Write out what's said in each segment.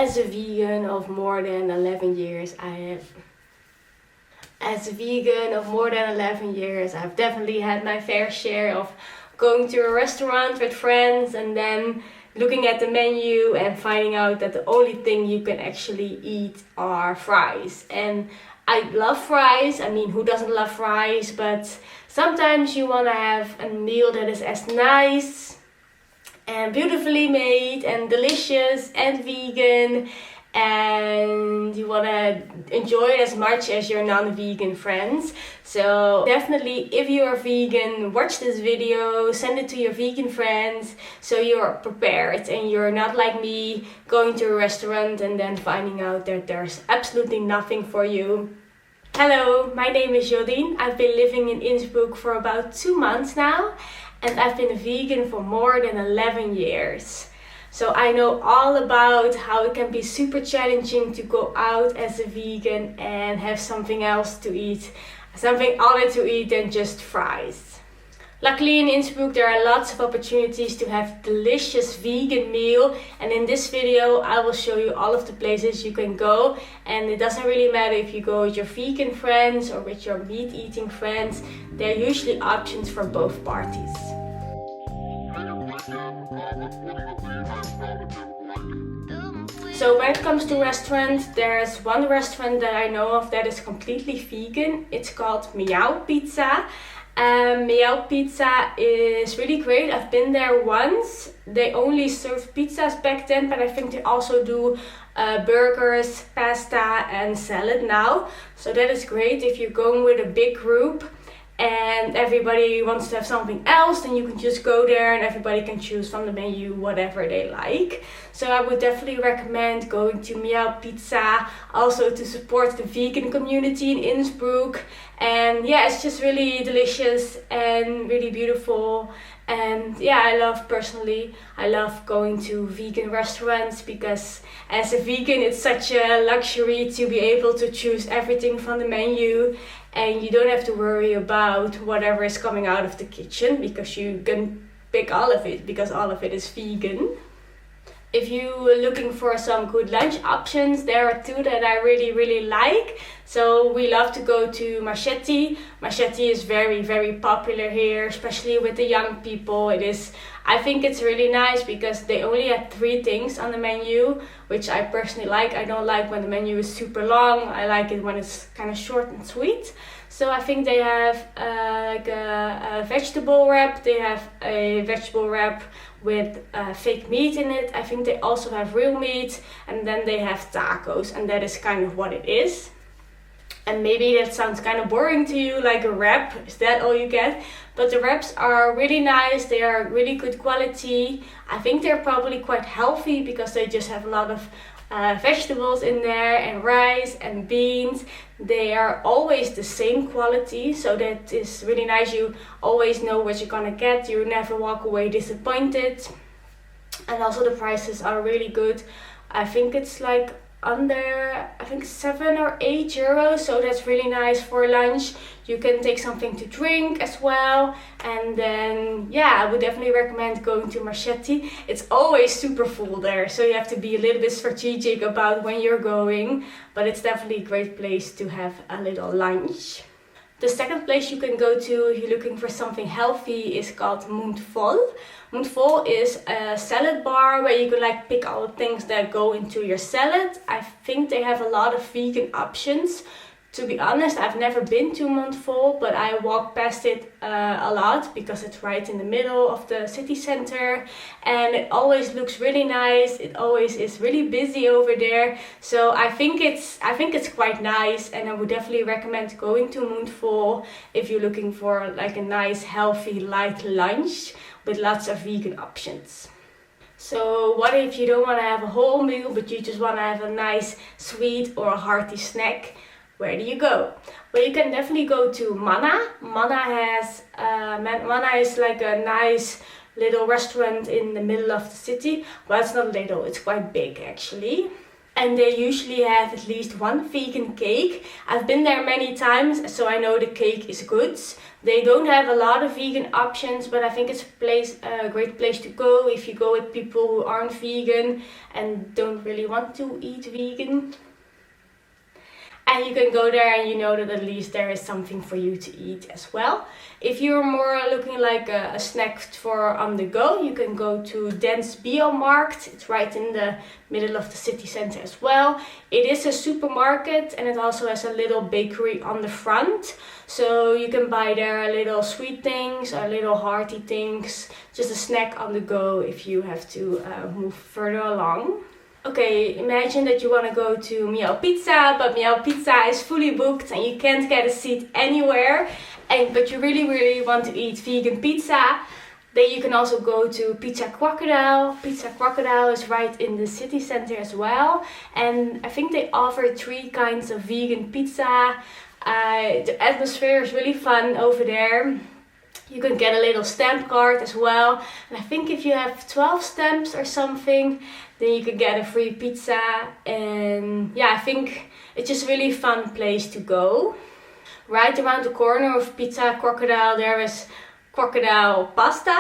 As a vegan of more than 11 years, I've definitely had my fair share of going to a restaurant with friends and then looking at the menu and finding out that the only thing you can actually eat are fries. And I love fries. I mean, who doesn't love fries? But sometimes you want to have a meal that is as nice and beautifully made and delicious and vegan, and you want to enjoy it as much as your non-vegan friends. So definitely, if you are vegan, watch this video, send it to your vegan friends so you're prepared and you're not like me going to a restaurant and then finding out that there's absolutely nothing for you. Hello, my name is Yorien. I've been living in Innsbruck for about 2 months now, and I've been a vegan for more than 11 years. So I know all about how it can be super challenging to go out as a vegan and have something else to eat, something other to eat than just fries. Luckily in Innsbruck there are lots of opportunities to have delicious vegan meal, and in this video I will show you all of the places you can go, and it doesn't really matter if you go with your vegan friends or with your meat eating friends. There are usually options for both parties. So when it comes to restaurants, there's one restaurant that I know of that is completely vegan. It's called Meow Pizza. Meow Pizza is really great. I've been there once. They only served pizzas back then, but I think they also do burgers, pasta and salad now. So that is great if you're going with a big group and everybody wants to have something else, then you can just go there and everybody can choose from the menu whatever they like. So I would definitely recommend going to Meow Pizza, also to support the vegan community in Innsbruck. And yeah, it's just really delicious and really beautiful. And yeah, I love going to vegan restaurants because as a vegan it's such a luxury to be able to choose everything from the menu, and you don't have to worry about whatever is coming out of the kitchen because you can pick all of it because all of it is vegan. If you're looking for some good lunch options, there are two that I really like. So we love to go to Machete. Machete is very popular here, especially with the young people. I think it's really nice because they only have 3 things on the menu, which I personally like. I don't like when the menu is super long. I like it when it's kind of short and sweet. So I think they have like a vegetable wrap. They have a vegetable wrap with fake meat in it. I think they also have real meat, and then they have tacos, and that is kind of what it is. And maybe that sounds kind of boring to you, like a wrap, is that all you get? But the wraps are really nice, they are really good quality. I think they're probably quite healthy because they just have a lot of vegetables in there and rice and beans. They are always the same quality, so that is really nice. You always know what you're gonna get, you never walk away disappointed. And also the prices are really good. I think it's like under 7 or 8 euros, so that's really nice for lunch. You can take something to drink as well, and then yeah, I would definitely recommend going to Machete. It's always super full there, so you have to be a little bit strategic about when you're going, but it's definitely a great place to have a little lunch. The second place you can go to if you're looking for something healthy is called Mundvol. Mundvol is a salad bar where you can like pick all the things that go into your salad. I think they have a lot of vegan options. To be honest, I've never been to Mundvol, but I walk past it a lot because it's right in the middle of the city center, and it always looks really nice. It always is really busy over there, so I think it's quite nice, and I would definitely recommend going to Mundvol if you're looking for like a nice, healthy, light lunch with lots of vegan options. So what if you don't want to have a whole meal, but you just want to have a nice sweet or a hearty snack? Where do you go? Well, you can definitely go to Manna. Manna is like a nice little restaurant in the middle of the city. Well, it's not little, it's quite big actually. And they usually have at least one vegan cake. I've been there many times, so I know the cake is good. They don't have a lot of vegan options, but I think it's a great place to go if you go with people who aren't vegan and don't really want to eat vegan. And you can go there and you know that at least there is something for you to eat as well. If you're more looking like a snack for on the go, you can go to Dens Biomarkt. It's right in the middle of the city center as well. It is a supermarket and it also has a little bakery on the front. So you can buy there little sweet things or little hearty things. Just a snack on the go if you have to move further along. Okay, imagine that you want to go to Meow Pizza, but Meow Pizza is fully booked and you can't get a seat anywhere. But you really want to eat vegan pizza. Then you can also go to Pizza Crocodile. Pizza Crocodile is right in the city center as well. And I think they offer 3 kinds of vegan pizza. The atmosphere is really fun over there. You can get a little stamp card as well. And I think if you have 12 stamps or something, then you can get a free pizza. And yeah, I think it's just a really fun place to go. Right around the corner of Pizza Crocodile, there is Crocodile Pasta.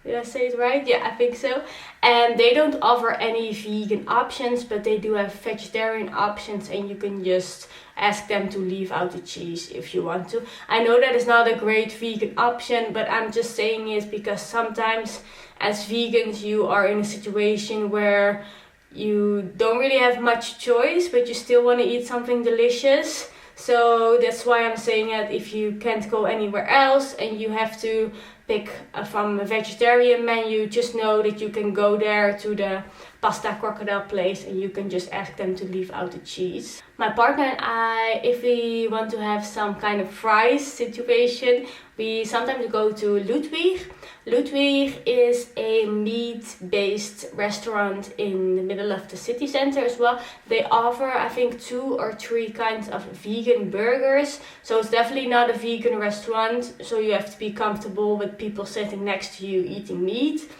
Did I say it right? Yeah, I think so. And they don't offer any vegan options, but they do have vegetarian options, and you can just ask them to leave out the cheese if you want to. I know that is not a great vegan option, but I'm just saying it because sometimes as vegans you are in a situation where you don't really have much choice, but you still want to eat something delicious. So that's why I'm saying that if you can't go anywhere else and you have to pick from a vegetarian menu, just know that you can go there to the Pasta Crocodile place and you can just ask them to leave out the cheese. My partner and I, if we want to have some kind of fries situation, we sometimes go to Ludwig. Ludwig is a meat-based restaurant in the middle of the city center as well. They offer, I think, 2 or 3 kinds of vegan burgers. So it's definitely not a vegan restaurant. So you have to be comfortable with people sitting next to you eating meat.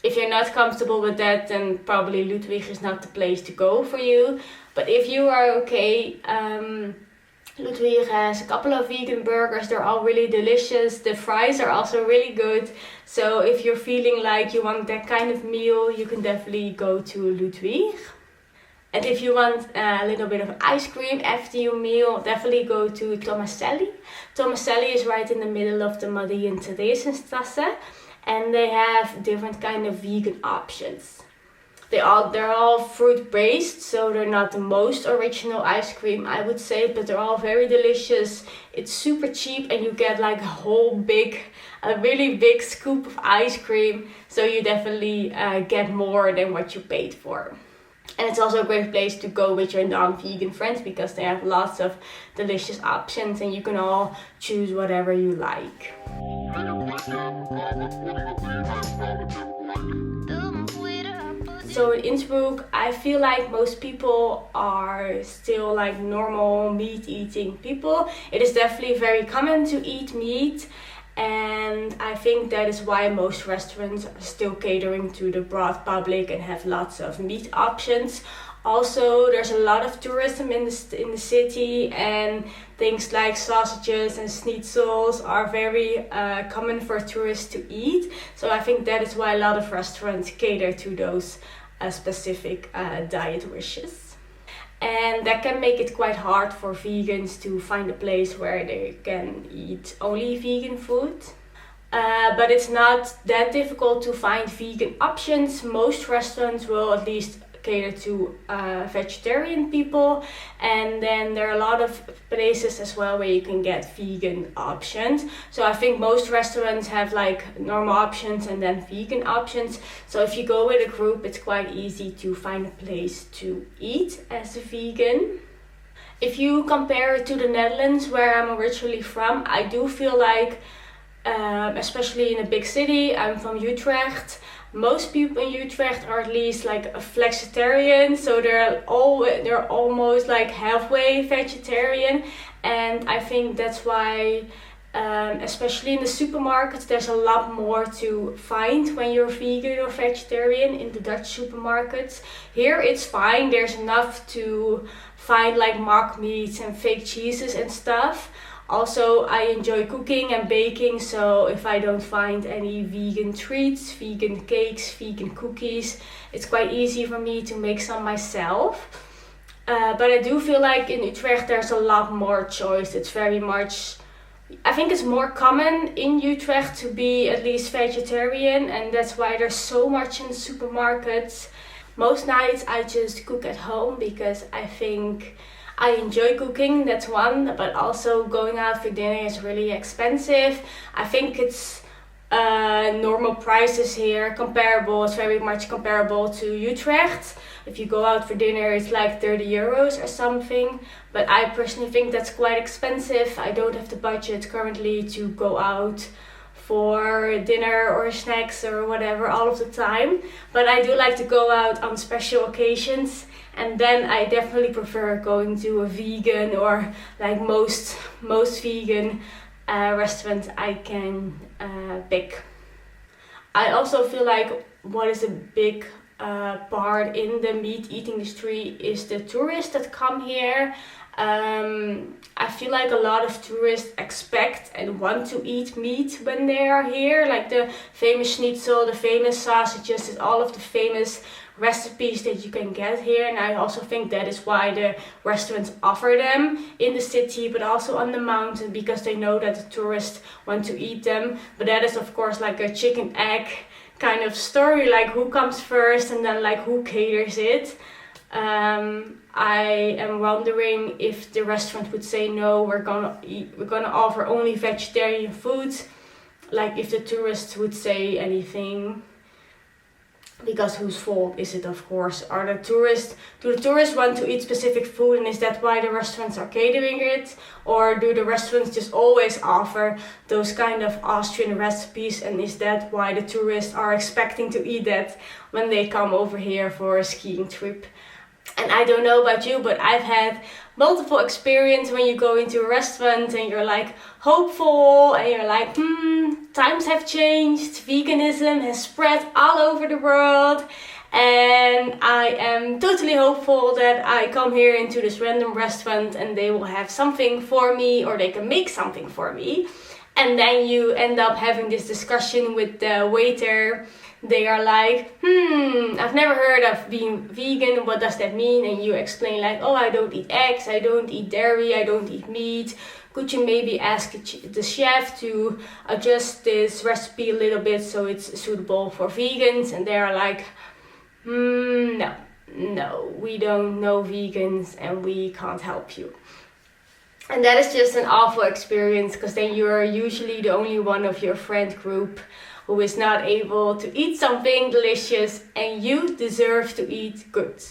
If you're not comfortable with that, then probably Ludwig is not the place to go for you. But if you are okay, Ludwig has a couple of vegan burgers. They're all really delicious. The fries are also really good. So if you're feeling like you want that kind of meal, you can definitely go to Ludwig. And if you want a little bit of ice cream after your meal, definitely go to Tomaselli. Tomaselli is right in the middle of the Marie and Theresienstrasse. And they have different kind of vegan options. They're all fruit based, so they're not the most original ice cream, I would say, but they're all very delicious. It's super cheap and you get like a really big scoop of ice cream. So you definitely get more than what you paid for. And it's also a great place to go with your non-vegan friends because they have lots of delicious options and you can all choose whatever you like. So in Innsbruck, I feel like most people are still like normal meat eating people. It is definitely very common to eat meat. And I think that is why most restaurants are still catering to the broad public and have lots of meat options. Also, there's a lot of tourism in the city, and things like sausages and schnitzels are very common for tourists to eat. So I think that is why a lot of restaurants cater to those specific diet wishes. And that can make it quite hard for vegans to find a place where they can eat only vegan food. But it's not that difficult to find vegan options. Most restaurants will at least cater to vegetarian people, and then there are a lot of places as well where you can get vegan options. So I think most restaurants have like normal options and then vegan options. So if you go with a group, it's quite easy to find a place to eat as a vegan. If you compare it to the Netherlands, where I'm originally from, I do feel like, especially in a big city, I'm from Utrecht, most people in Utrecht are at least like a flexitarian, so they're almost like halfway vegetarian, and I think that's why Especially in the supermarkets, there's a lot more to find when you're vegan or vegetarian in the Dutch supermarkets. Here it's fine, there's enough to find like mock meats and fake cheeses and stuff. Also, I enjoy cooking and baking, so if I don't find any vegan treats, vegan cakes, vegan cookies, it's quite easy for me to make some myself. But I do feel like in Utrecht there's a lot more choice. It's very much, I think it's more common in Utrecht to be at least vegetarian, and that's why there's so much in the supermarkets. Most nights I just cook at home because I think I enjoy cooking, that's one, but also going out for dinner is really expensive. I think it's normal prices here, comparable, it's very much comparable to Utrecht. If you go out for dinner, it's like 30 euros or something. But I personally think that's quite expensive. I don't have the budget currently to go out for dinner or snacks or whatever all of the time. But I do like to go out on special occasions. And then I definitely prefer going to a vegan or like most vegan restaurant I can pick. I also feel like what is a big part in the meat eating industry is the tourists that come here. I feel like a lot of tourists expect and want to eat meat when they are here, like the famous schnitzel, the famous sausages, all of the famous recipes that you can get here. And I also think that is why the restaurants offer them in the city but also on the mountain, because they know that the tourists want to eat them. But that is of course like a chicken egg kind of story, like who comes first and then like who caters it. I am wondering if the restaurant would say no, we're gonna offer only vegetarian food, like if the tourists would say anything. Because whose fault is it, of course? Do the tourists want to eat specific food and is that why the restaurants are catering it? Or do the restaurants just always offer those kind of Austrian recipes and is that why the tourists are expecting to eat that when they come over here for a skiing trip? And I don't know about you, but I've had multiple experience when you go into a restaurant and you're like hopeful and you're like, times have changed, veganism has spread all over the world, and I am totally hopeful that I come here into this random restaurant and they will have something for me or they can make something for me. And then you end up having this discussion with the waiter. They are like, I've never heard of being vegan, what does that mean? And you explain like, oh, I don't eat eggs, I don't eat dairy, I don't eat meat. Could you maybe ask the chef to adjust this recipe a little bit so it's suitable for vegans? And they're like, no, we don't know vegans and we can't help you. And that is just an awful experience, because then you're usually the only one of your friend group who is not able to eat something delicious, and you deserve to eat good.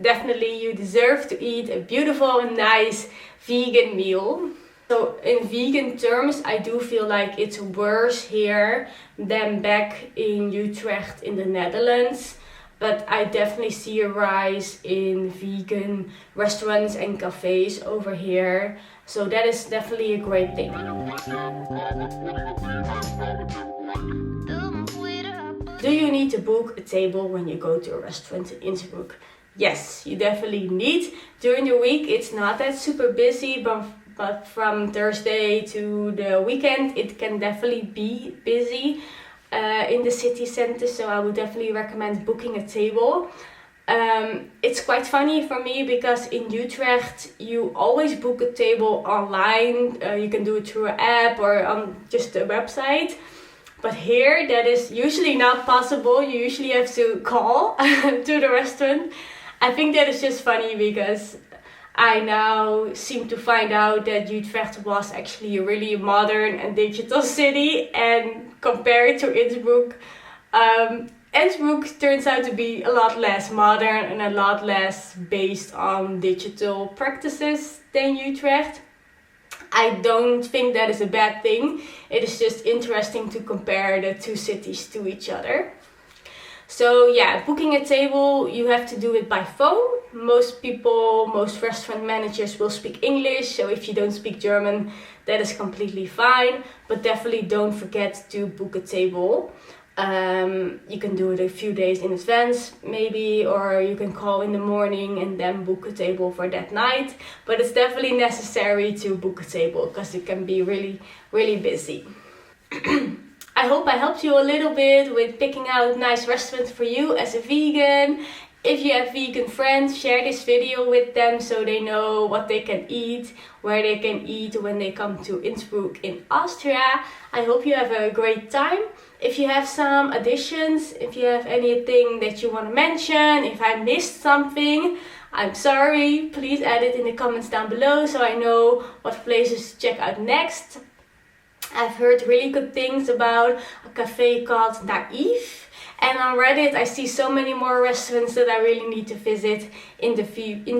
Definitely you deserve to eat a beautiful and nice vegan meal. So in vegan terms, I do feel like it's worse here than back in Utrecht in the Netherlands. But I definitely see a rise in vegan restaurants and cafes over here. So that is definitely a great thing. Do you need to book a table when you go to a restaurant in Innsbruck? Yes, you definitely need. During the week it's not that super busy, but from Thursday to the weekend it can definitely be busy in the city center. So I would definitely recommend booking a table. It's quite funny for me because in Utrecht you always book a table online. You can do it through an app or on just a website. But here that is usually not possible. You usually have to call to the restaurant. I think that is just funny because I now seem to find out that Utrecht was actually a really modern and digital city, and compared to Innsbruck, Innsbruck turns out to be a lot less modern and a lot less based on digital practices than Utrecht. I don't think that is a bad thing. It is just interesting to compare the two cities to each other. So yeah, booking a table, you have to do it by phone. Most restaurant managers will speak English, so if you don't speak German, that is completely fine. But definitely don't forget to book a table. You can do it a few days in advance maybe, or you can call in the morning and then book a table for that night. But it's definitely necessary to book a table because it can be really, really busy. I hope I helped you a little bit with picking out nice restaurants for you as a vegan. If you have vegan friends, share this video with them so they know what they can eat, where they can eat when they come to Innsbruck in Austria. I hope you have a great time. If you have some additions, if you have anything that you want to mention, if I missed something, I'm sorry. Please add it in the comments down below so I know what places to check out next. I've heard really good things about a cafe called Naive. And on Reddit I see so many more restaurants that I really need to visit in the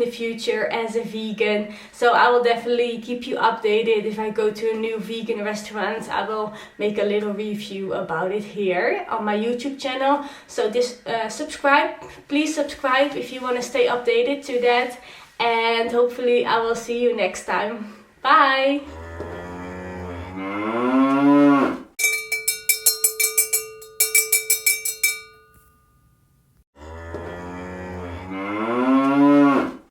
future as a vegan. So I will definitely keep you updated if I go to a new vegan restaurant. I will make a little review about it here on my YouTube channel. So please subscribe if you want to stay updated to that. And hopefully I will see you next time. Bye! Mm-hmm.